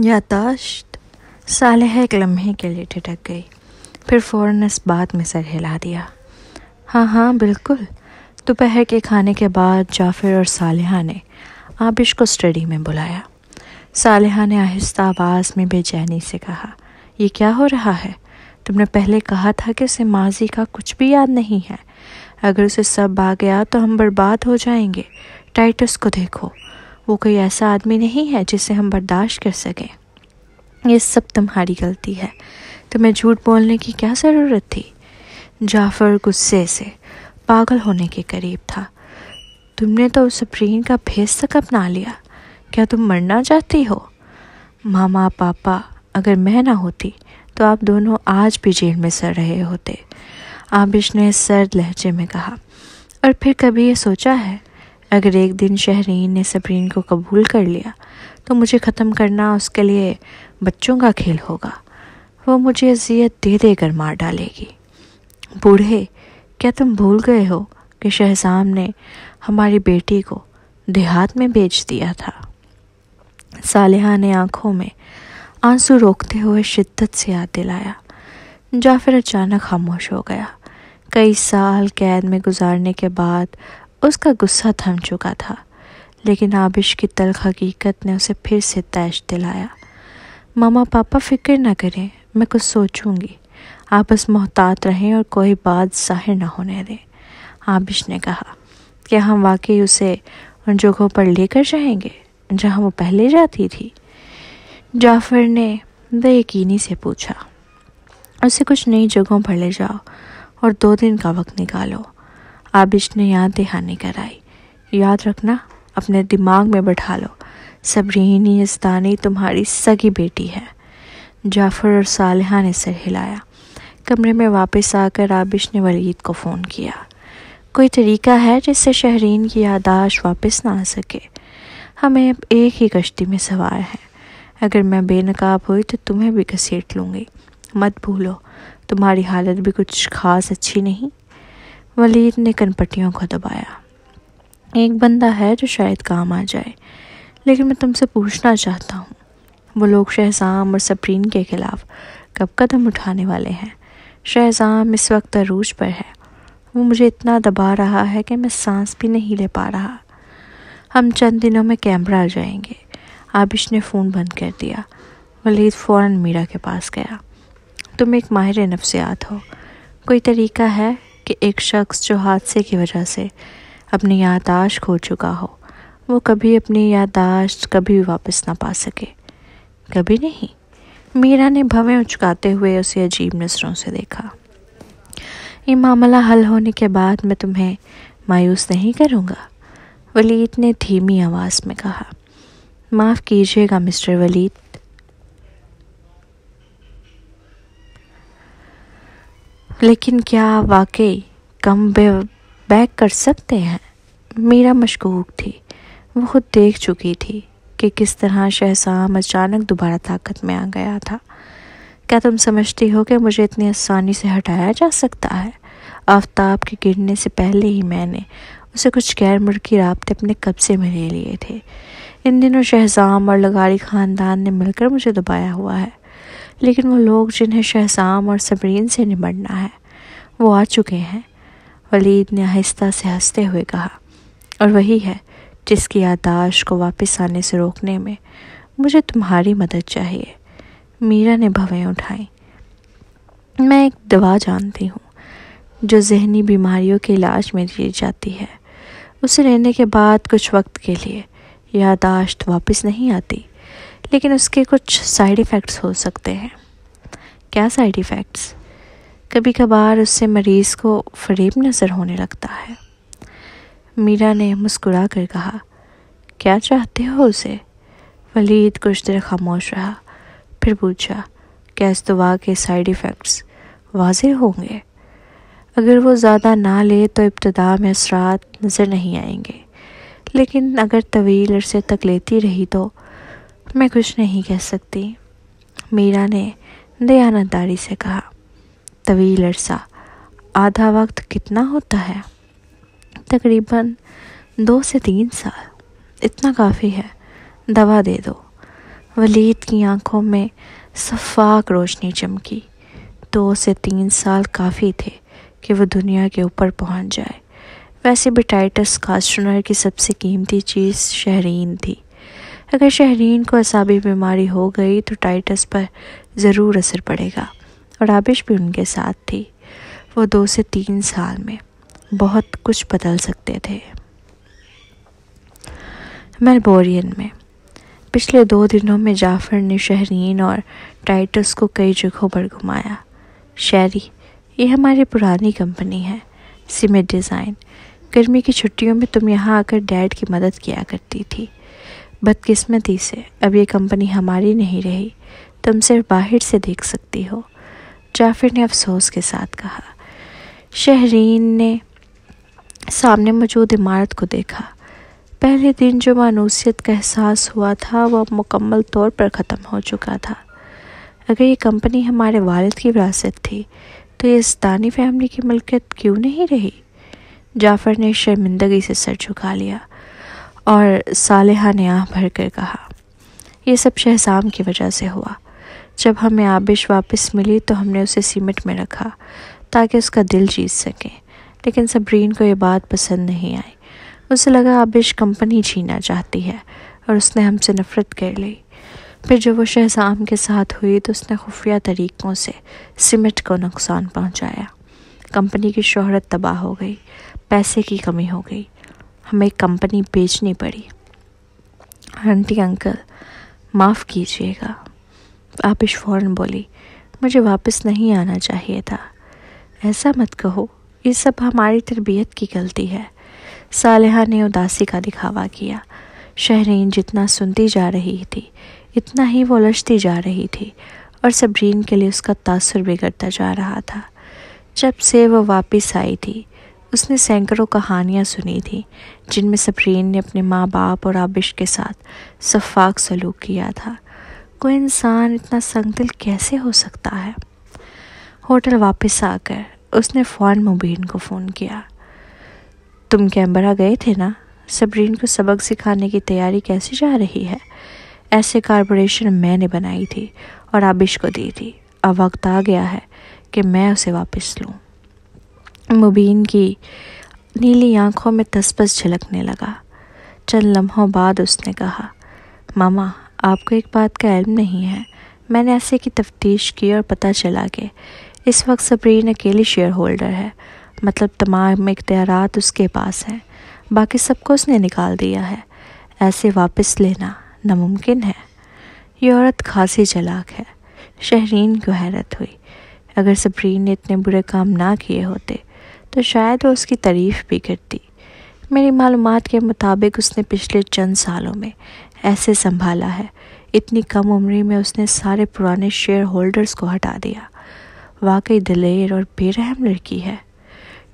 یادداشت۔ صالحہ ایک لمحے کے لیے ٹھٹک گئی، پھر فوراً اس بات میں سر ہلا دیا۔ ہاں بالکل۔ دوپہر کے کھانے کے بعد جعفر اور صالحہ نے آبش کو اسٹڈی میں بلایا۔ صالحہ نے آہستہ آواز میں بے چینی سے کہا، یہ کیا ہو رہا ہے؟ تم نے پہلے کہا تھا کہ اسے ماضی کا کچھ بھی یاد نہیں ہے۔ اگر اسے سب آ گیا تو ہم برباد ہو جائیں گے۔ ٹائٹس کو دیکھو، وہ کوئی ایسا آدمی نہیں ہے جسے ہم برداشت کر سکیں۔ یہ سب تمہاری غلطی ہے، تمہیں جھوٹ بولنے کی کیا ضرورت تھی؟ جعفر غصے سے پاگل ہونے کے قریب تھا۔ تم نے تو سپرین کا بھیس تک اپنا لیا۔ کیا تم مرنا چاہتی ہو؟ ماما پاپا، اگر میں نہ ہوتی تو آپ دونوں آج بھی جیل میں سڑ رہے ہوتے، آبش نے سرد لہجے میں کہا۔ اور پھر کبھی یہ سوچا ہے، اگر ایک دن شہرین نے سپرین کو قبول کر لیا تو مجھے ختم کرنا اس کے لیے بچوں کا کھیل ہوگا۔ وہ مجھے اذیت دے دے کر مار ڈالے گی۔ بوڑھے، کیا تم بھول گئے ہو کہ شہزام نے ہماری بیٹی کو دیہات میں بیچ دیا تھا؟ صالحہ نے آنکھوں میں آنسو روکتے ہوئے شدت سے یاد دلایا۔ جعفر اچانک خاموش ہو گیا۔ کئی سال قید میں گزارنے کے بعد اس کا غصہ تھم چکا تھا، لیکن آبش کی تلخ حقیقت نے اسے پھر سے تیش دلایا۔ ماما پاپا فکر نہ کریں، میں کچھ سوچوں گی۔ آپ بس محتاط رہیں اور کوئی بات ظاہر نہ ہونے دیں۔ آبش نے کہا، کیا ہم واقعی اسے ان جگہوں پر لے کر جائیں گے جہاں وہ پہلے جاتی تھی؟ جعفر نے بے یقینی سے پوچھا۔ اسے کچھ نئی جگہوں پر لے جاؤ اور 2 دن کا وقت نکالو۔ آبش نے یاد دہانی کرائی۔ یاد رکھنا، اپنے دماغ میں بٹھا لو، سبرین یزدانی تمہاری سگی بیٹی ہے۔ جعفر اور صالحہ نے سر ہلایا۔ کمرے میں واپس آ کر آبش نے ولید کو فون کیا۔ کوئی طریقہ ہے جس سے شہرین کی یادداشت واپس نہ آ سکے؟ ہمیں اب ایک ہی کشتی میں سوار ہیں۔ اگر میں بے نقاب ہوئی تو تمہیں بھی گھسیٹ لوں گی۔ مت بھولو، تمہاری حالت بھی کچھ خاص اچھی نہیں۔ ولید نے کنپٹیوں کو دبایا۔ ایک بندہ ہے جو شاید کام آ جائے، لیکن میں تم سے پوچھنا چاہتا ہوں، وہ لوگ شہزام اور سپرین کے خلاف کب قدم اٹھانے والے ہیں؟ شہزام اس وقت عروج پر ہے۔ وہ مجھے اتنا دبا رہا ہے کہ میں سانس بھی نہیں لے پا رہا۔ ہم چند دنوں میں کیمرہ آ جائیں گے۔ آبش نے فون بند کر دیا۔ ولید فوراً میرا کے پاس گیا۔ تم ایک ماہر نفسیات ہو، کوئی طریقہ ہے کہ ایک شخص جو حادثے کی وجہ سے اپنی یادداشت کھو چکا ہو، وہ کبھی اپنی یادداشت کبھی بھی واپس نہ پا سکے؟ کبھی نہیں۔ میرا نے بھویں اچکاتے ہوئے اسے عجیب نظروں سے دیکھا۔ یہ معاملہ حل ہونے کے بعد میں تمہیں مایوس نہیں کروں گا، ولید نے دھیمی آواز میں کہا۔ معاف کیجیے گا مسٹر ولید، لیکن کیا آپ واقعی کم بیک کر سکتے ہیں؟ میرا مشکوک تھی۔ وہ خود دیکھ چکی تھی کہ کس طرح شہزام اچانک دوبارہ طاقت میں آ گیا تھا۔ کیا تم سمجھتی ہو کہ مجھے اتنی آسانی سے ہٹایا جا سکتا ہے؟ آفتاب کے گرنے سے پہلے ہی میں نے اسے کچھ غیر ملکی رابطے اپنے قبضے میں لے لیے تھے۔ ان دنوں شہزام اور لغاری خاندان نے مل کر مجھے دبایا ہوا ہے، لیکن وہ لوگ جنہیں شہزام اور سبرین سے نمٹنا ہے وہ آ چکے ہیں، ولید نے آہستہ سے ہنستے ہوئے کہا، اور وہی ہے جس کی یادداشت کو واپس آنے سے روکنے میں مجھے تمہاری مدد چاہیے۔ میرا نے بھویں اٹھائیں۔ میں ایک دوا جانتی ہوں جو ذہنی بیماریوں کے علاج میں دی جاتی ہے۔ اسے لینے کے بعد کچھ وقت کے لیے یادداشت واپس نہیں آتی، لیکن اس کے کچھ سائیڈ ایفیکٹس ہو سکتے ہیں۔ کیا سائیڈ ایفیکٹس؟ کبھی کبھار اس سے مریض کو فریب نظر ہونے لگتا ہے۔ میرا نے مسکرا کر کہا، کیا چاہتے ہو اسے؟ ولید کچھ دیر خاموش رہا، پھر پوچھا، کیا اس دوا کے سائیڈ ایفیکٹس واضح ہوں گے؟ اگر وہ زیادہ نہ لے تو ابتدا میں اثرات نظر نہیں آئیں گے، لیکن اگر طویل عرصے تک لیتی رہی تو میں کچھ نہیں کہہ سکتی۔ میرا نے دیانتداری سے کہا، طویل عرصہ، آدھا وقت کتنا ہوتا ہے؟ تقریباً 2 سے 3 سال۔ اتنا کافی ہے، دوا دے دو۔ ولید کی آنکھوں میں شفاف روشنی چمکی۔ 2 سے 3 سال کافی تھے کہ وہ دنیا کے اوپر پہنچ جائے۔ ویسے بھی ٹائٹس کاسٹنر کی سب سے قیمتی چیز شہرین تھی۔ اگر شہرین کو اعصابی بیماری ہو گئی تو ٹائٹس پر ضرور اثر پڑے گا، اور آبش بھی ان کے ساتھ تھی۔ وہ 2 سے 3 سال میں بہت کچھ بدل سکتے تھے۔ میلبورن میں پچھلے 2 دنوں میں جعفر نے شہرین اور ٹائٹس کو کئی جگہوں پر گھمایا۔ شیری، یہ ہماری پرانی کمپنی ہے، سیمنٹ ڈیزائن۔ گرمی کی چھٹیوں میں تم یہاں آ کر ڈیڈ کی مدد کیا کرتی تھی۔ بدقسمتی سے اب یہ کمپنی ہماری نہیں رہی، تم صرف باہر سے دیکھ سکتی ہو، جعفر نے افسوس کے ساتھ کہا۔ شہرین نے سامنے موجود عمارت کو دیکھا۔ پہلے دن جو مانوسیت کا احساس ہوا تھا وہ اب مکمل طور پر ختم ہو چکا تھا۔ اگر یہ کمپنی ہمارے والد کی وراثت تھی تو یہ اسدانی فیملی کی ملکیت کیوں نہیں رہی؟ جعفر نے شرمندگی سے سر جھکا لیا، اور صالحہ نے آہ بھر کر کہا، یہ سب شہزام کی وجہ سے ہوا۔ جب ہمیں آبش واپس ملی تو ہم نے اسے سیمنٹ میں رکھا تاکہ اس کا دل جیت سکیں، لیکن صبرین کو یہ بات پسند نہیں آئی۔ اسے لگا آبش کمپنی چھیننا چاہتی ہے اور اس نے ہم سے نفرت کر لی۔ پھر جب وہ شہزام کے ساتھ ہوئی تو اس نے خفیہ طریقوں سے سیمنٹ کو نقصان پہنچایا۔ کمپنی کی شہرت تباہ ہو گئی، پیسے کی کمی ہو گئی، ہمیں کمپنی بیچنی پڑی۔ آنٹی انکل معاف کیجیے گا، آبش فوراً بولی، مجھے واپس نہیں آنا چاہیے تھا۔ ایسا مت کہو، یہ سب ہماری تربیت کی غلطی ہے۔ صالحہ نے اداسی کا دکھاوا کیا۔ شہرین جتنا سنتی جا رہی تھی اتنا ہی وہ الجھتی جا رہی تھی، اور صبرین کے لیے اس کا تاثر بگڑتا جا رہا تھا۔ جب سے وہ واپس آئی تھی اس نے سینکڑوں کہانیاں سنی تھیں جن میں صبرین نے اپنے ماں باپ اور آبش کے ساتھ شفاق سلوک کیا تھا۔ کوئی انسان اتنا سنگ دل کیسے ہو سکتا ہے؟ ہوٹل واپس آ کر اس نے فوراً مبین کو فون کیا۔ تم کینبرا گئے تھے نا؟ صبرین کو سبق سکھانے کی تیاری کیسی جا رہی ہے؟ ایسے کارپوریشن میں نے بنائی تھی اور آبش کو دی تھی، اب وقت آ گیا ہے کہ میں اسے واپس لوں۔ مبین کی نیلی آنکھوں میں تسبس جھلکنے لگا۔ چند لمحوں بعد اس نے کہا، ماما آپ کو ایک بات کا علم نہیں ہے، میں نے ایسے کی تفتیش کی اور پتہ چلا کہ اس وقت صبرین اکیلی شیئر ہولڈر ہے، مطلب تمام اختیارات اس کے پاس ہیں، باقی سب کو اس نے نکال دیا ہے۔ ایسے واپس لینا ناممکن ہے۔ یہ عورت خاصی چلاک ہے۔ شہرین کو حیرت ہوئی۔ اگر صبرین نے اتنے برے کام نہ کیے ہوتے تو شاید وہ اس کی تعریف بھی کرتی۔ میری معلومات کے مطابق اس نے پچھلے چند سالوں میں ایسے سنبھالا ہے، اتنی کم عمری میں اس نے سارے پرانے شیئر ہولڈرز کو ہٹا دیا۔ واقعی دلیر اور بے رحم لڑکی ہے۔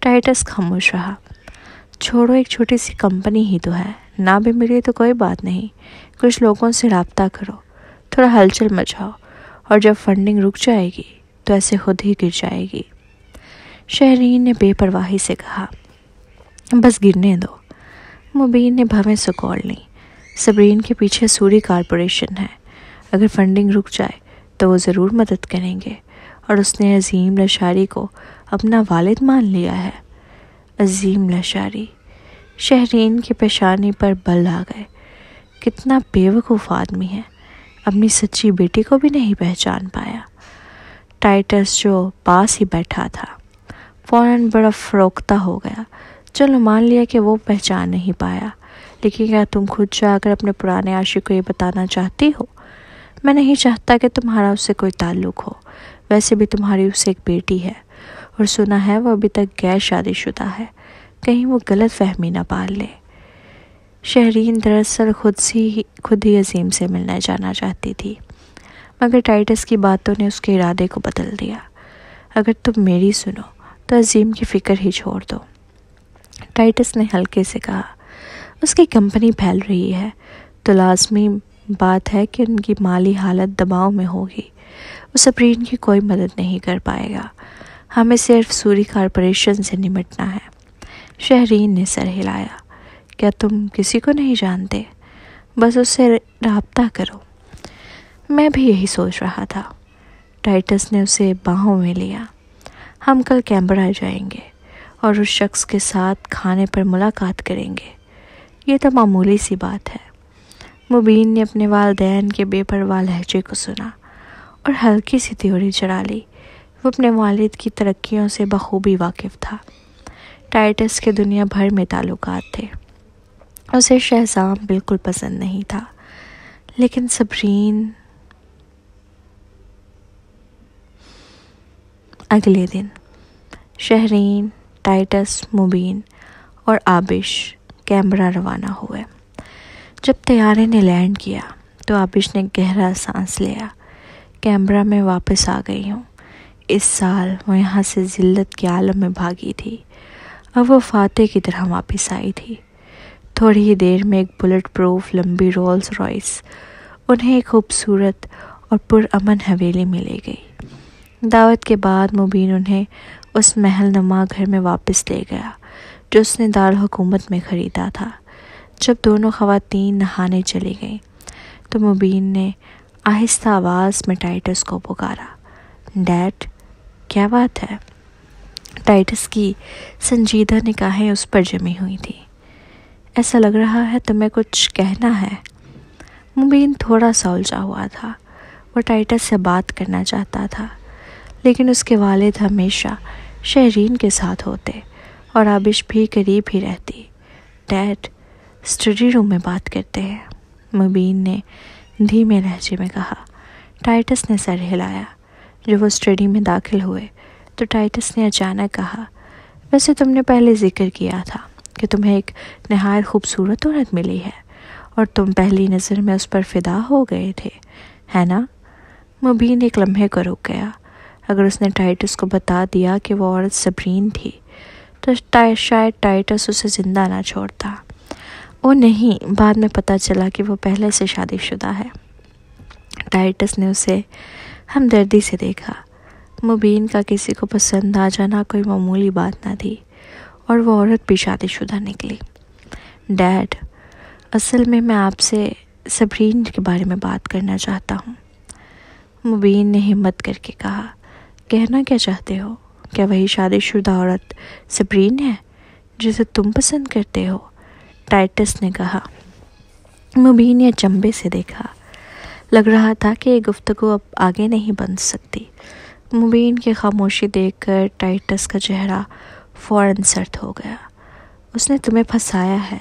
ٹائٹس خاموش رہا۔ چھوڑو، ایک چھوٹی سی کمپنی ہی تو ہے، نہ بھی ملی تو کوئی بات نہیں، کچھ لوگوں سے رابطہ کرو، تھوڑا ہلچل مچاؤ، اور جب فنڈنگ رک جائے گی تو ایسے خود ہی گر جائے گی۔ شہرین نے بے پرواہی سے کہا، بس گرنے دو۔ مبین نے بھویں سکوڑ لیں۔ صبرین کے پیچھے سوری کارپوریشن ہے، اگر فنڈنگ رک جائے تو وہ ضرور مدد کریں گے، اور اس نے عظیم لشاری کو اپنا والد مان لیا ہے۔ عظیم لشاری۔ شہرین کی پیشانی پر بل آ گئے۔ کتنا بے وقوف آدمی ہے، اپنی سچی بیٹی کو بھی نہیں پہچان پایا۔ ٹائٹس جو پاس ہی بیٹھا تھا فوراً بڑا فروختہ ہو گیا۔ چلو مان لیا کہ وہ پہچان نہیں پایا، لیکن کیا تم خود جا کر اپنے پرانے عاشق کو یہ بتانا چاہتی ہو؟ میں نہیں چاہتا کہ تمہارا اس سے کوئی تعلق ہو، ویسے بھی تمہاری اس سے ایک بیٹی ہے، اور سنا ہے وہ ابھی تک غیر شادی شدہ ہے، کہیں وہ غلط فہمی نہ پال لے۔ شہرین دراصل خود ہی عظیم سے ملنے جانا چاہتی تھی، مگر ٹائٹس کی باتوں نے اس کے ارادے کو بدل دیا۔ اگر تم میری سنو تو عظیم کی فکر ہی چھوڑ دو، ٹائٹس نے ہلکے سے کہا۔ اس کی کمپنی پھیل رہی ہے تو لازمی بات ہے کہ ان کی مالی حالت دباؤ میں ہوگی۔ وہ صبرین کی کوئی مدد نہیں کر پائے گا، ہمیں صرف سوری کارپوریشن سے نمٹنا ہے۔ شہرین نے سر ہلایا۔ کیا تم کسی کو نہیں جانتے؟ بس اس سے رابطہ کرو۔ میں بھی یہی سوچ رہا تھا۔ ٹائٹس نے اسے باہوں میں لیا۔ ہم کل کیمبرا جائیں گے اور اس شخص کے ساتھ کھانے پر ملاقات کریں گے۔ یہ تو معمولی سی بات ہے۔ مبین نے اپنے والدین کے بے پرواہ لہجے کو سنا اور ہلکی سی تیوری چڑھا لی۔ وہ اپنے والد کی ترقیوں سے بخوبی واقف تھا۔ ٹائٹس کے دنیا بھر میں تعلقات تھے۔ اسے شہزام بالکل پسند نہیں تھا، لیکن صبرین۔ اگلے دن شہرین، ٹائٹس، مبین اور آبش کیمبرا روانہ ہوئے۔ جب طیارے نے لینڈ کیا تو آبش نے گہرا سانس لیا۔ کیمبرا میں واپس آ گئی ہوں۔ اس سال وہ یہاں سے ذلت کے عالم میں بھاگی تھی، اب وہ فاتح کی طرح واپس آئی تھی۔ تھوڑی ہی دیر میں ایک بلٹ پروف لمبی رولز رائس انہیں ایک خوبصورت اور پرامن حویلی میں لے گئی۔ دعوت کے بعد مبین انہیں اس محل نما گھر میں واپس لے گیا جو اس نے دارالحکومت میں خریدا تھا۔ جب دونوں خواتین نہانے چلی گئیں تو مبین نے آہستہ آواز میں ٹائٹس کو پکارا، ڈیڈ، کیا بات ہے؟ ٹائٹس کی سنجیدہ نگاہیں اس پر جمی ہوئی تھی۔ ایسا لگ رہا ہے تمہیں کچھ کہنا ہے۔ مبین تھوڑا سا الجھا ہوا تھا۔ وہ ٹائٹس سے بات کرنا چاہتا تھا، لیکن اس کے والد ہمیشہ شہرین کے ساتھ ہوتے اور آبش بھی قریب ہی رہتی۔ ڈیڈ، اسٹڈی روم میں بات کرتے ہیں، مبین نے دھیمے لہجے میں کہا۔ ٹائٹس نے سر ہلایا۔ جب وہ اسٹڈی میں داخل ہوئے تو ٹائٹس نے اچانک کہا، ویسے تم نے پہلے ذکر کیا تھا کہ تمہیں ایک نہایت خوبصورت عورت ملی ہے اور تم پہلی نظر میں اس پر فدا ہو گئے تھے، ہے نا؟ مبین ایک لمحے کو رک گیا۔ اگر اس نے ٹائٹس کو بتا دیا کہ وہ عورت صبرین تھی تو شاید ٹائٹس اسے زندہ نہ چھوڑتا۔ وہ نہیں، بعد میں پتہ چلا کہ وہ پہلے سے شادی شدہ ہے۔ ٹائٹس نے اسے ہمدردی سے دیکھا۔ مبین کا کسی کو پسند آ جانا کوئی معمولی بات نہ تھی، اور وہ عورت بھی شادی شدہ نکلی۔ ڈیڈ، اصل میں آپ سے صبرین کے بارے میں بات کرنا چاہتا ہوں۔ مبین نے ہمت کر کے کہا، کہنا کیا چاہتے ہو؟ کیا وہی شادی شدہ عورت صبرین ہے جسے تم پسند کرتے ہو؟ ٹائٹس نے کہا۔ مبین نے چمبے سے دیکھا۔ لگ رہا تھا کہ یہ گفتگو اب آگے نہیں بن سکتی۔ مبین کی خاموشی دیکھ کر ٹائٹس کا چہرہ فوراً سرد ہو گیا۔ اس نے تمہیں پھنسایا ہے؟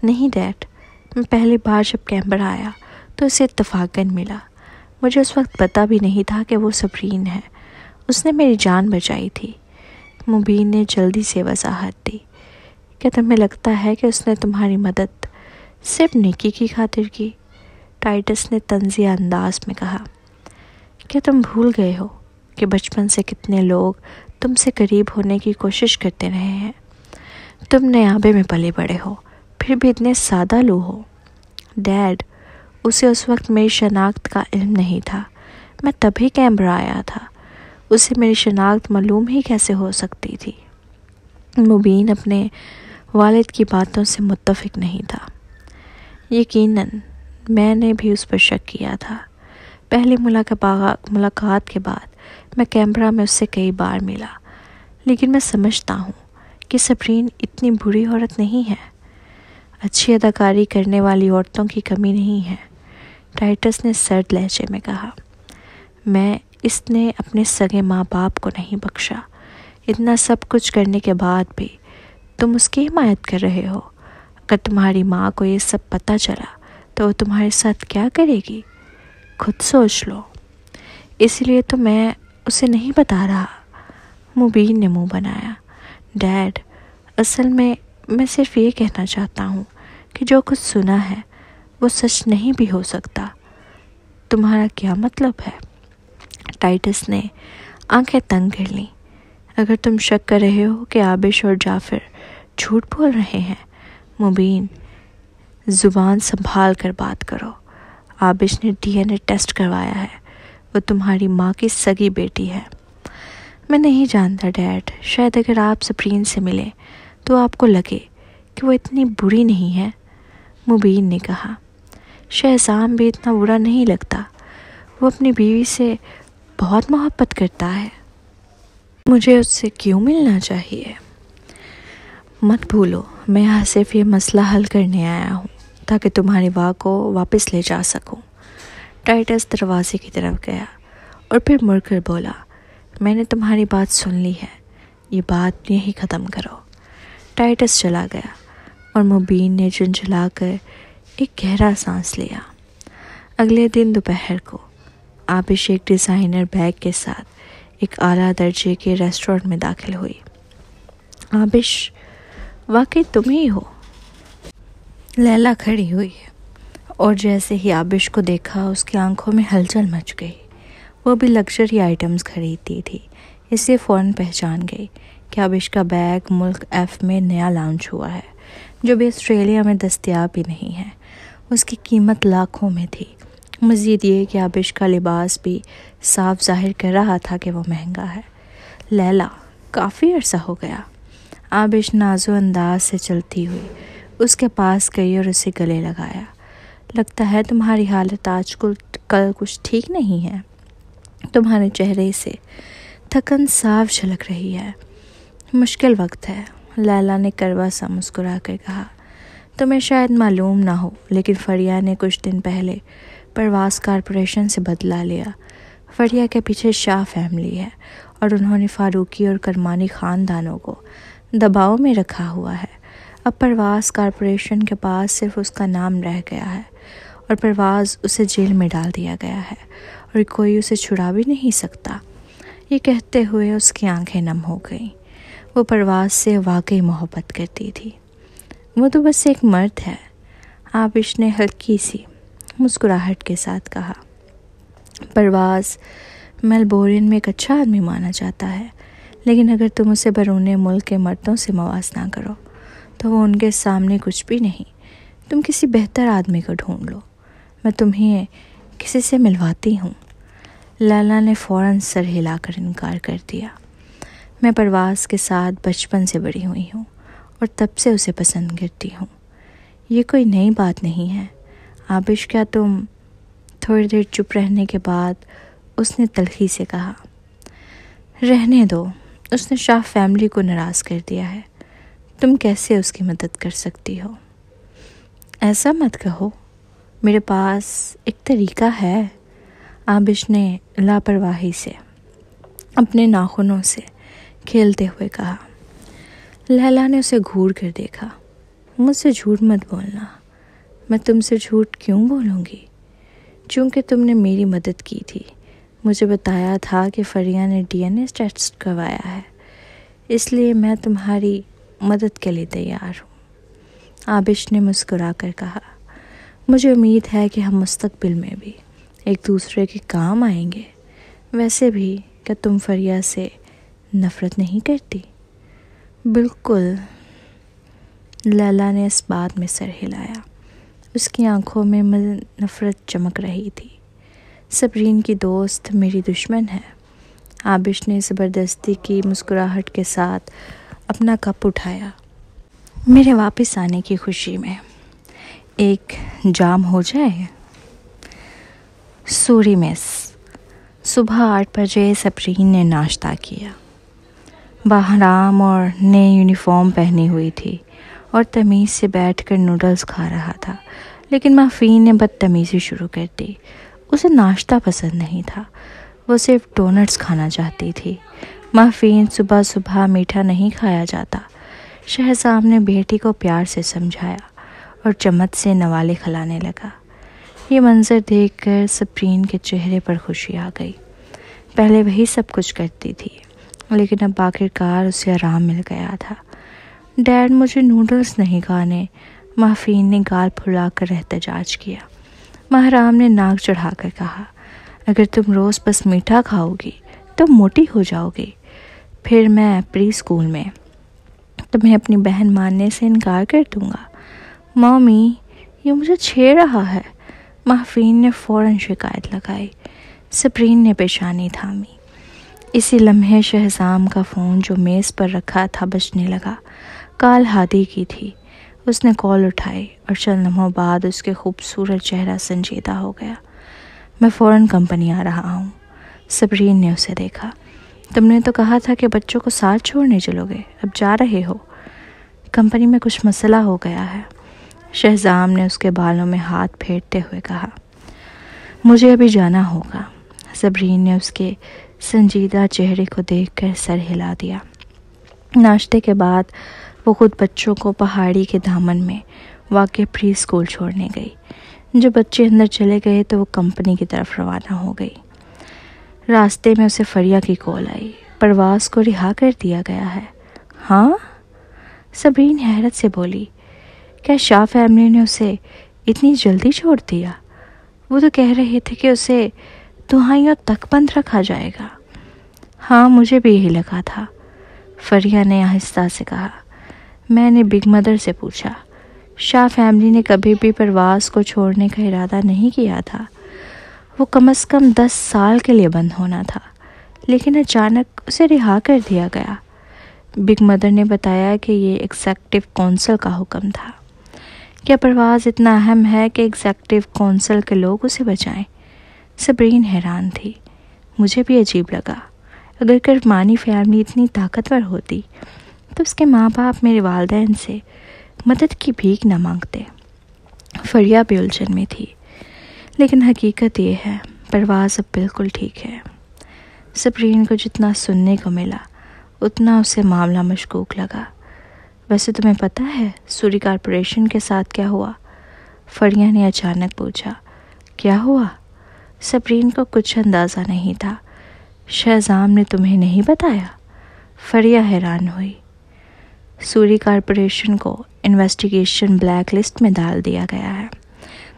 نہیں ڈیڈ، میں پہلی بار جب کیمبرا آیا تو اسے اتفاقاً ملا۔ مجھے اس وقت پتہ بھی نہیں تھا کہ وہ صبرین ہے۔ اس نے میری جان بچائی تھی۔ مبین نے جلدی سے وضاحت دی۔ کیا تمہیں لگتا ہے کہ اس نے تمہاری مدد صرف نیکی کی خاطر کی؟ ٹائٹس نے طنزیہ انداز میں کہا۔ کیا تم بھول گئے ہو کہ بچپن سے کتنے لوگ تم سے قریب ہونے کی کوشش کرتے رہے ہیں؟ تم نیابے میں پلے بڑے ہو، پھر بھی اتنے سادہ لو ہو۔ ڈیڈ، اسے اس وقت میری شناخت کا علم نہیں تھا۔ میں تبھی کیمبرا آیا تھا۔ اسے میری شناخت معلوم ہی کیسے ہو سکتی تھی؟ مبین اپنے والد کی باتوں سے متفق نہیں تھا۔ یقیناً میں نے بھی اس پر شک کیا تھا۔ پہلی ملاقات کے بعد میں کیمبرا میں اس سے کئی بار ملا، لیکن میں سمجھتا ہوں کہ صبرین اتنی بری عورت نہیں ہے۔ اچھی اداکاری کرنے والی عورتوں کی کمی نہیں ہے، ٹائٹس نے سرد لہجے میں کہا۔ اس نے اپنے سگے ماں باپ کو نہیں بخشا۔ اتنا سب کچھ کرنے کے بعد بھی تم اس کی حمایت کر رہے ہو۔ اگر تمہاری ماں کو یہ سب پتہ چلا تو وہ تمہارے ساتھ کیا کرے گی؟ خود سوچ لو۔ اس لیے تو میں اسے نہیں بتا رہا۔ مبین نے منہ بنایا۔ ڈیڈ، اصل میں صرف یہ کہنا چاہتا ہوں کہ جو کچھ سنا ہے وہ سچ نہیں بھی ہو سکتا۔ تمہارا کیا مطلب ہے؟ ٹائٹس نے آنکھیں تنگ کر لیں۔ اگر تم شک کر رہے ہو کہ آبش اور جعفر جھوٹ بول رہے ہیں، مبین، زبان سنبھال کر بات کرو۔ آبش نے DNA ٹیسٹ کروایا ہے، وہ تمہاری ماں کی سگی بیٹی ہے۔ میں نہیں جانتا ڈیڈ، شاید اگر آپ صبرین سے ملیں تو آپ کو لگے کہ وہ اتنی بری نہیں ہے، مبین نے کہا۔ شہزام بھی اتنا برا نہیں لگتا۔ وہ اپنی بیوی سے بہت محبت کرتا ہے، مجھے اس سے کیوں ملنا چاہیے؟ مت بھولو، میں یہاں صرف یہ مسئلہ حل کرنے آیا ہوں تاکہ تمہاری ماں کو واپس لے جا سکوں۔ ٹائٹس دروازے کی طرف گیا اور پھر مڑ کر بولا، میں نے تمہاری بات سن لی ہے، یہ بات یہی ختم کرو۔ ٹائٹس چلا گیا اور مبین نے جھنجھلا کر ایک گہرا سانس لیا۔ اگلے دن دوپہر کو آبش ایک ڈیزائنر بیگ کے ساتھ ایک اعلیٰ درجے کے ریسٹورنٹ میں داخل ہوئی۔ آبش، واقعی تم ہی ہو؟ لیلا کھڑی ہوئی اور جیسے ہی آبش کو دیکھا اس کی آنکھوں میں ہلچل مچ گئی۔ وہ بھی لگژری آئٹمز خریدتی تھی، اس لیے فوراً پہچان گئی کہ آبش کا بیگ ملک ایف میں نیا لانچ ہوا ہے، جو بھی آسٹریلیا میں دستیاب بھی نہیں ہے۔ اس کی قیمت لاکھوں میں تھی۔ مزید یہ کہ آبش کا لباس بھی صاف ظاہر کر رہا تھا کہ وہ مہنگا ہے۔ لیلا، کافی عرصہ ہو گیا۔ آبش نازو انداز سے چلتی ہوئی اس کے پاس گئی اور اسے گلے لگایا۔ لگتا ہے تمہاری حالت آج کل کچھ ٹھیک نہیں ہے، تمہارے چہرے سے تھکن صاف جھلک رہی ہے۔ مشکل وقت ہے، لیلا نے کڑوا سا مسکرا کر کہا۔ تمہیں شاید معلوم نہ ہو لیکن فریہ نے کچھ دن پہلے پرواز کارپوریشن سے بدلہ لیا۔ فریہ کے پیچھے شاہ فیملی ہے اور انہوں نے فاروقی اور کرمانی خاندانوں کو دباؤ میں رکھا ہوا ہے۔ اب پرواز کارپوریشن کے پاس صرف اس کا نام رہ گیا ہے اور پرواز اسے جیل میں ڈال دیا گیا ہے اور کوئی اسے چھڑا بھی نہیں سکتا۔ یہ کہتے ہوئے اس کی آنکھیں نم ہو گئیں۔ وہ پرواز سے واقعی محبت کرتی تھی۔ وہ تو بس ایک مرد ہے، آبش نے ہلکی سی مسکراہٹ کے ساتھ کہا۔ پرواز میلبورن میں ایک اچھا آدمی مانا جاتا ہے، لیکن اگر تم اسے بیرون ملک کے مردوں سے موازنہ کرو تو وہ ان کے سامنے کچھ بھی نہیں۔ تم کسی بہتر آدمی کو ڈھونڈ لو، میں تمہیں کسی سے ملواتی ہوں۔ لیلا نے فوراً سر ہلا کر انکار کر دیا۔ میں پرواز کے ساتھ بچپن سے بڑی ہوئی ہوں اور تب سے اسے پسند کرتی ہوں، یہ کوئی نئی بات نہیں ہے۔ آبش، کیا تم؟ تھوڑی دیر چپ رہنے کے بعد اس نے تلخی سے کہا، رہنے دو، اس نے شاہ فیملی کو ناراض کر دیا ہے، تم کیسے اس کی مدد کر سکتی ہو؟ ایسا مت کہو، میرے پاس ایک طریقہ ہے، آبش نے لاپرواہی سے اپنے ناخنوں سے کھیلتے ہوئے کہا۔ لیلا نے اسے گھور کر دیکھا۔ مجھ سے جھوٹ مت بولنا۔ میں تم سے جھوٹ کیوں بولوں گی؟ چونکہ تم نے میری مدد کی تھی، مجھے بتایا تھا کہ فریہ نے DNA ٹیسٹ کروایا ہے، اس لیے میں تمہاری مدد کے لیے تیار ہوں۔ آبش نے مسکرا کر کہا، مجھے امید ہے کہ ہم مستقبل میں بھی ایک دوسرے کے کام آئیں گے۔ ویسے بھی کیا تم فریہ سے نفرت نہیں کرتی؟ بالکل، لیلا نے اس بات میں سر ہلایا۔ اس کی آنکھوں میں نفرت چمک رہی تھی۔ صبرین کی دوست میری دشمن ہے۔ آبش نے زبردستی کی مسکراہٹ کے ساتھ اپنا کپ اٹھایا۔ میرے واپس آنے کی خوشی میں ایک جام ہو جائے؟ سوری مس۔ صبح 8 بجے صبرین نے ناشتہ کیا۔ بہرام اور نئے یونیفارم پہنی ہوئی تھی اور تمیز سے بیٹھ کر نوڈلز کھا رہا تھا، لیکن مافین نے بدتمیزی شروع کر دی۔ اسے ناشتہ پسند نہیں تھا، وہ صرف ڈونٹس کھانا چاہتی تھی۔ مافین، صبح صبح میٹھا نہیں کھایا جاتا۔ شہزام نے بیٹی کو پیار سے سمجھایا اور چمچ سے نوالے کھلانے لگا۔ یہ منظر دیکھ کر صبرین کے چہرے پر خوشی آ گئی۔ پہلے وہی سب کچھ کرتی تھی، لیکن اب آخرکار اسے آرام مل گیا تھا۔ ڈیڈ، مجھے نوڈلز نہیں کھانے، مافین نے گال پھلا کر احتجاج کیا۔ بہرام نے ناک چڑھا کر کہا، اگر تم روز بس میٹھا کھاؤ گی تو موٹی ہو جاؤ گی، پھر میں پری اسکول میں تمہیں اپنی بہن ماننے سے انکار کر دوں گا۔ مامی، یہ مجھے چھیڑ رہا ہے، مافین نے فوراً شکایت لگائی۔ صبرین نے پیشانی تھامی۔ اسی لمحے شہزام کا فون جو میز پر رکھا تھا بجنے لگا۔ کال ہادی کی تھی۔ اس نے کال اٹھائی اور چند لمحوں بعد اس کے خوبصورت چہرہ سنجیدہ ہو گیا۔ میں فوراً کمپنی آ رہا ہوں۔ صبرین نے اسے دیکھا۔ تم نے تو کہا تھا کہ بچوں کو ساتھ چھوڑنے چلو گے، اب جا رہے ہو؟ کمپنی میں کچھ مسئلہ ہو گیا ہے، شہزام نے اس کے بالوں میں ہاتھ پھیرتے ہوئے کہا۔ مجھے ابھی جانا ہوگا۔ صبرین نے اس کے سنجیدہ چہرے کو دیکھ کر سر ہلا دیا۔ ناشتے کے بعد وہ خود بچوں کو پہاڑی کے دامن میں واقع پری اسکول چھوڑنے گئی۔ جب بچے اندر چلے گئے تو وہ کمپنی کی طرف روانہ ہو گئی۔ راستے میں اسے فریہ کی کال آئی۔ پرواز کو رہا کر دیا گیا ہے۔ ہاں؟ صبرین حیرت سے بولی۔ کیا شاہ فیملی نے اسے اتنی جلدی چھوڑ دیا؟ وہ تو کہہ رہے تھے کہ اسے دہائیوں تک بند رکھا جائے گا۔ ہاں، مجھے بھی یہی لگا تھا، فریہ نے آہستہ سے کہا۔ میں نے بگ مدر سے پوچھا، شاہ فیملی نے کبھی بھی پرواز کو چھوڑنے کا ارادہ نہیں کیا تھا۔ وہ کم از کم 10 سال کے لیے بند ہونا تھا، لیکن اچانک اسے رہا کر دیا گیا۔ بگ مدر نے بتایا کہ یہ ایگزیکٹو کونسل کا حکم تھا۔ کیا پرواز اتنا اہم ہے کہ ایگزیکٹو کونسل کے لوگ اسے بچائیں؟ صبرین حیران تھی۔ مجھے بھی عجیب لگا۔ اگر کرمانی فیملی اتنی طاقتور ہوتی تو اس کے ماں باپ میرے والدین سے مدد کی بھیک نہ مانگتے۔ فریہ بھی الجھن میں تھی، لیکن حقیقت یہ ہے پرواز اب بالکل ٹھیک ہے۔ صبرین کو جتنا سننے کو ملا اتنا اسے معاملہ مشکوک لگا۔ ویسے تمہیں پتہ ہے سوری کارپوریشن کے ساتھ کیا ہوا؟ فریہ نے اچانک پوچھا۔ کیا ہوا؟ صبرین کو کچھ اندازہ نہیں تھا۔ شہزام نے تمہیں نہیں بتایا؟ فریہ حیران ہوئی۔ سوری کارپوریشن کو انویسٹیگیشن بلیک لسٹ میں ڈال دیا گیا ہے۔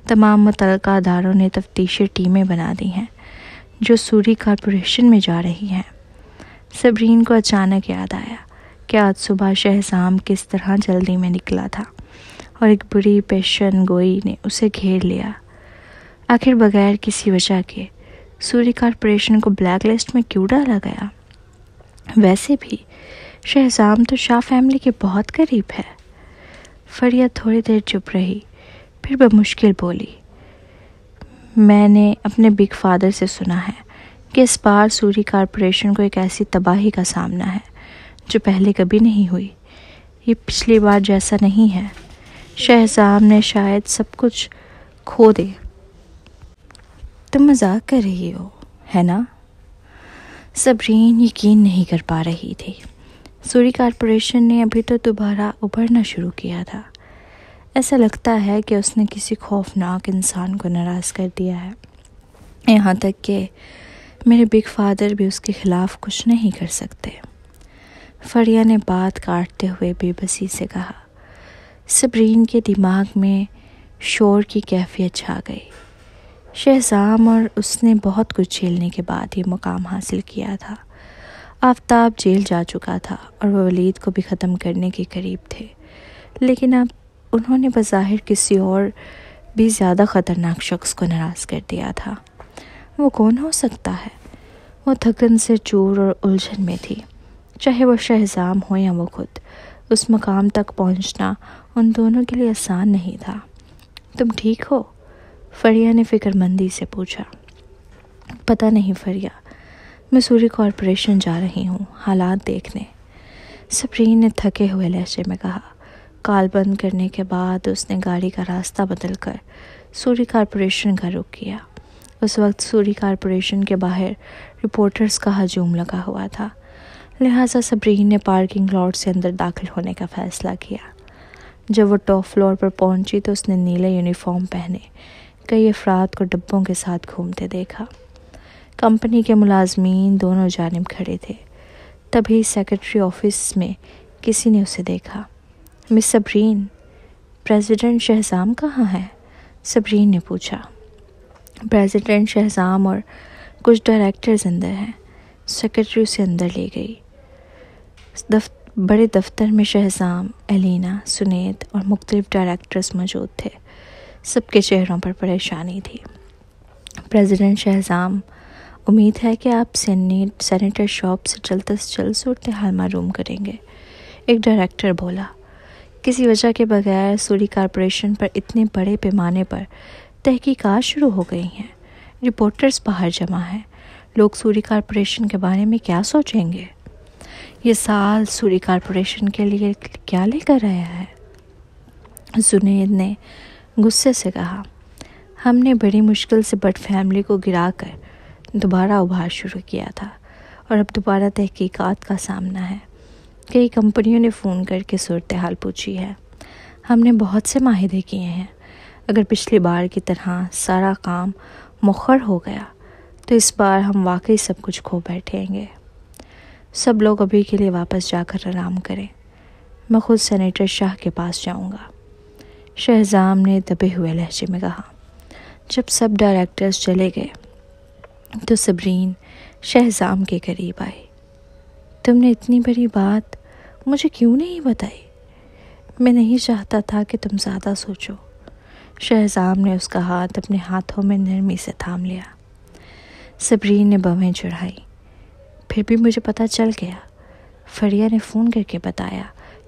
تمام متعلقہ اداروں نے تفتیشی ٹیمیں بنا دی ہیں جو سوری کارپوریشن میں جا رہی ہیں۔ صبرین کو اچانک یاد آیا کہ آج صبح شہزام کس طرح جلدی میں نکلا تھا اور ایک بری پیشن گوئی نے اسے گھیر لیا۔ آخر بغیر کسی وجہ کے سوری کارپوریشن کو بلیک لسٹ میں کیوں ڈالا گیا؟ ویسے بھی شہزام تو شاہ فیملی کے بہت قریب ہے۔ فریہ تھوڑی دیر چپ رہی، پھر بمشکل بولی۔ میں نے اپنے بگ فادر سے سنا ہے کہ اس بار سوری کارپوریشن کو ایک ایسی تباہی کا سامنا ہے جو پہلے کبھی نہیں ہوئی۔ یہ پچھلی بار جیسا نہیں ہے۔ شہزام نے شاید سب کچھ کھو دے۔ تم مذاق کر رہی ہو، ہے نا؟ صبرین یقین نہیں کر پا رہی تھی۔ سوری کارپوریشن نے ابھی تو دوبارہ ابھرنا شروع کیا تھا۔ ایسا لگتا ہے کہ اس نے کسی خوفناک انسان کو ناراض کر دیا ہے، یہاں تک کہ میرے بگ فادر بھی اس کے خلاف کچھ نہیں کر سکتے۔ فریہ نے بات کاٹتے ہوئے بے بسی سے کہا۔ صبرین کے دماغ میں شور کی کیفیت چھا گئی۔ شہزام اور اس نے بہت کچھ جھیلنے کے بعد یہ مقام حاصل کیا تھا۔ آفتاب جیل جا چکا تھا اور وہ ولید کو بھی ختم کرنے کے قریب تھے، لیکن اب انہوں نے بظاہر کسی اور بھی زیادہ خطرناک شخص کو ناراض کر دیا تھا۔ وہ کون ہو سکتا ہے؟ وہ تھکن سے چور اور الجھن میں تھی۔ چاہے وہ شہزام ہو یا وہ خود، اس مقام تک پہنچنا ان دونوں کے لیے آسان نہیں تھا۔ تم ٹھیک ہو؟ فریہ نے فکر مندی سے پوچھا۔ پتہ نہیں فریہ، میں سوری کارپوریشن جا رہی ہوں حالات دیکھنے، صبرین نے تھکے ہوئے لہجے میں کہا۔ کال بند کرنے کے بعد اس نے گاڑی کا راستہ بدل کر سوری کارپوریشن کا رخ کیا۔ اس وقت سوری کارپوریشن کے باہر رپورٹرز کا ہجوم لگا ہوا تھا، لہٰذا صبرین نے پارکنگ لاٹ سے اندر داخل ہونے کا فیصلہ کیا۔ جب وہ ٹاپ فلور پر پہنچی تو اس نے نیلے یونیفارم پہنے کئی افراد کو ڈبوں کے ساتھ گھومتے دیکھا۔ کمپنی کے ملازمین دونوں جانب کھڑے تھے۔ تبھی سیکرٹری آفس میں کسی نے اسے دیکھا۔ مس صبرین، پریزیڈنٹ شہزام کہاں ہے؟ صبرین نے پوچھا۔ پریزیڈنٹ شہزام اور کچھ ڈائریکٹرز اندر ہیں، سیکرٹری اسے اندر لے گئی۔ بڑے دفتر میں شہزام، ایلینا، سنید اور مختلف ڈائریکٹرز موجود تھے۔ سب کے چہروں پر پریشانی تھی۔ پریزیڈنٹ شہزام، امید ہے کہ آپ سینیٹر شاپ سے جلد از جلد صورتحال معلوم کریں گے، ایک ڈائریکٹر بولا۔ کسی وجہ کے بغیر سوری کارپوریشن پر اتنے بڑے پیمانے پر تحقیقات شروع ہو گئی ہیں۔ رپورٹرز باہر جمع ہیں، لوگ سوری کارپوریشن کے بارے میں کیا سوچیں گے؟ یہ سال سوری کارپوریشن کے لیے کیا لے کر آیا ہے؟ جنید نے غصے سے کہا، ہم نے بڑی مشکل سے بٹ فیملی کو گرا کر دوبارہ ابھار شروع کیا تھا، اور اب دوبارہ تحقیقات کا سامنا ہے۔ کئی کمپنیوں نے فون کر کے صورتحال پوچھی ہے۔ ہم نے بہت سے معاہدے کیے ہیں۔ اگر پچھلی بار کی طرح سارا کام مؤخر ہو گیا تو اس بار ہم واقعی سب کچھ کھو بیٹھیں گے۔ سب لوگ ابھی کے لیے واپس جا کر آرام کریں، میں خود سینیٹر شاہ کے پاس جاؤں گا، شہزام نے دبے ہوئے لہجے میں کہا۔ جب سب ڈائریکٹرز چلے گئے تو صبرین شہزام کے قریب آئی۔ تم نے اتنی بڑی بات مجھے کیوں نہیں بتائی؟ میں نہیں چاہتا تھا کہ تم زیادہ سوچو۔ شہزام نے اس کا ہاتھ اپنے ہاتھوں میں نرمی سے تھام لیا۔ صبرین نے بویں چڑھائی۔ پھر بھی مجھے پتہ چل گیا، فریہ نے فون کر کے بتایا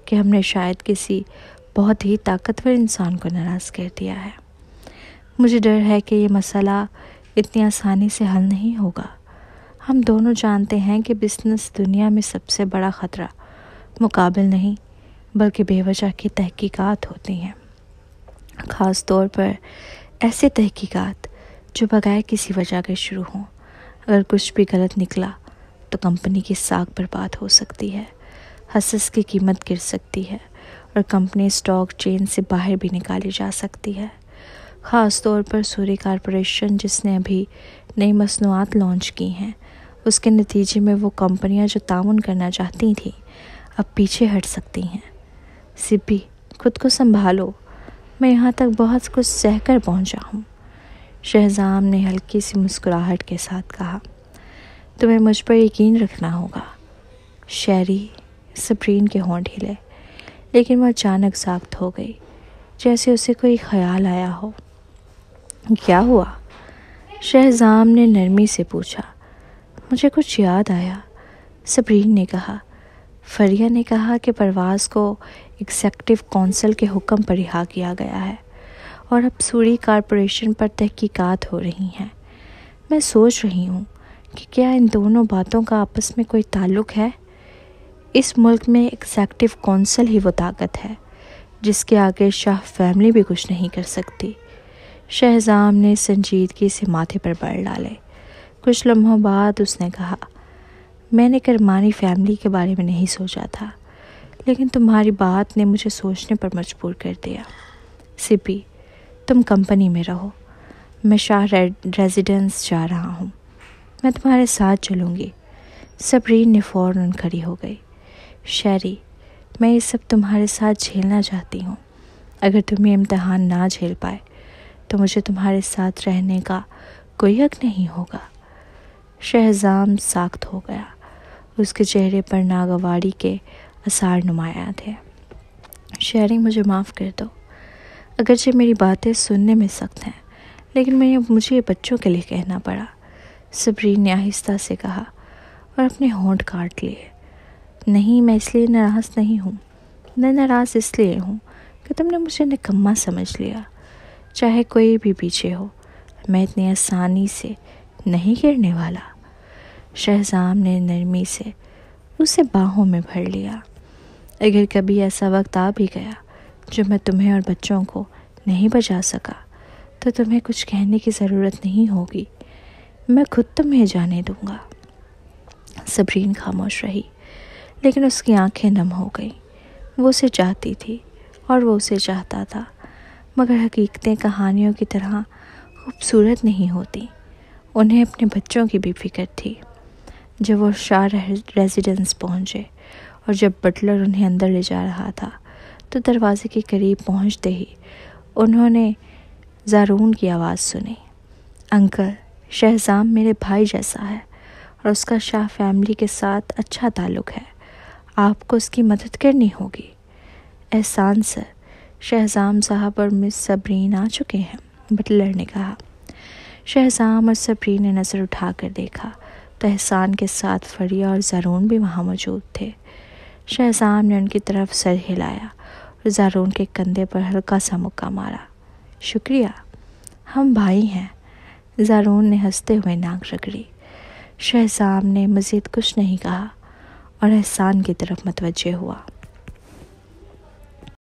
کہ ہم نے شاید کسی بہت ہی طاقتور انسان کو ناراض کر دیا ہے۔ مجھے ڈر ہے کہ یہ مسئلہ اتنی آسانی سے حل نہیں ہوگا۔ ہم دونوں جانتے ہیں کہ بزنس دنیا میں سب سے بڑا خطرہ مقابل نہیں بلکہ بے وجہ کی تحقیقات ہوتی ہیں، خاص طور پر ایسے تحقیقات جو بغیر کسی وجہ کے شروع ہوں۔ اگر کچھ بھی غلط نکلا تو کمپنی کی ساکھ برباد ہو سکتی ہے، حصص کی قیمت گر سکتی ہے، اور کمپنی اسٹاک چین سے باہر بھی نکالی جا سکتی ہے۔ خاص طور پر سوری کارپوریشن جس نے ابھی نئی مصنوعات لانچ کی ہیں، اس کے نتیجے میں وہ کمپنیاں جو تعاون کرنا چاہتی تھیں اب پیچھے ہٹ سکتی ہیں۔ سبی، خود کو سنبھالو، میں یہاں تک بہت کچھ سہ کر پہنچا ہوں، شہزام نے ہلکی سی مسکراہٹ کے ساتھ کہا۔ تمہیں مجھ پر یقین رکھنا ہوگا شیری۔ صبرین کے ہونٹ ہلے، لیکن وہ اچانک ساکت ہو گئی، جیسے اسے کوئی خیال آیا ہو۔ کیا ہوا؟ شہزام نے نرمی سے پوچھا۔ مجھے کچھ یاد آیا، صبرین نے کہا۔ فریہ نے کہا کہ پرواز کو ایگزیکٹو کونسل کے حکم پر رہا کیا گیا ہے اور اب سوری کارپوریشن پر تحقیقات ہو رہی ہیں۔ میں سوچ رہی ہوں کہ کیا ان دونوں باتوں کا آپس میں کوئی تعلق ہے؟ اس ملک میں ایگزیکٹو کونسل ہی وہ طاقت ہے جس کے آگے شاہ فیملی بھی کچھ نہیں کر سکتی۔ شہزام نے سنجیدگی سے ماتھے پر بر ڈالے۔ کچھ لمحوں بعد اس نے کہا، میں نے کرمانی فیملی کے بارے میں نہیں سوچا تھا، لیکن تمہاری بات نے مجھے سوچنے پر مجبور کر دیا۔ سبی، تم کمپنی میں رہو، میں شاہ ریزیڈنس جا رہا ہوں، میں تمہارے ساتھ چلوں گی۔ صبرین نے فوراً کھڑی ہو گئی۔ شیری، میں یہ سب تمہارے ساتھ جھیلنا چاہتی ہوں۔ اگر تم یہ امتحان نہ جھیل پائے تو مجھے تمہارے ساتھ رہنے کا کوئی حق نہیں ہوگا۔ شہزام ساکت ہو گیا، اس کے چہرے پر ناگواری کے آثار نمایاں تھے۔ شیری، مجھے معاف کر دو، اگرچہ میری باتیں سننے میں سخت ہیں، لیکن مجھے یہ بچوں کے لیے کہنا پڑا، صبرین نے آہستہ سے کہا اور اپنے ہونٹ کاٹ لیے۔ نہیں، میں اس لیے ناراض نہیں ہوں، میں ناراض اس لیے ہوں کہ تم نے مجھے نکما سمجھ لیا۔ چاہے کوئی بھی پیچھے ہو، میں اتنی آسانی سے نہیں گرنے والا۔ شہزام نے نرمی سے اسے باہوں میں بھر لیا۔ اگر کبھی ایسا وقت آ بھی گیا جو میں تمہیں اور بچوں کو نہیں بچا سکا تو تمہیں کچھ کہنے کی ضرورت نہیں ہوگی، میں خود تمہیں جانے دوں گا۔ صبرین خاموش رہی، لیکن اس کی آنکھیں نم ہو گئیں۔ وہ اسے چاہتی تھی اور وہ اسے چاہتا تھا، مگر حقیقتیں کہانیوں کی طرح خوبصورت نہیں ہوتی۔ انہیں اپنے بچوں کی بھی فکر تھی۔ جب وہ شاہ ریزیڈنس پہنچے اور جب بٹلر انہیں اندر لے جا رہا تھا تو دروازے کے قریب پہنچتے ہی انہوں نے زارون کی آواز سنی۔ انکل، شہزام میرے بھائی جیسا ہے اور اس کا شاہ فیملی کے ساتھ اچھا تعلق ہے، آپ کو اس کی مدد کرنی ہوگی۔ احسان سر، شہزام صاحب اور مس صبرین آ چکے ہیں، بٹلر نے کہا۔ شہزام اور صبرین نے نظر اٹھا کر دیکھا تو احسان کے ساتھ فریہ اور زارون بھی وہاں موجود تھے۔ شہزام نے ان کی طرف سر ہلایا اور زارون کے کندھے پر ہلکا سا مکہ مارا۔ شکریہ، ہم بھائی ہیں۔ زارون نے ہنستے ہوئے ناک رگڑی۔ شہزام نے مزید کچھ نہیں کہا اور احسان کی طرف متوجہ ہوا۔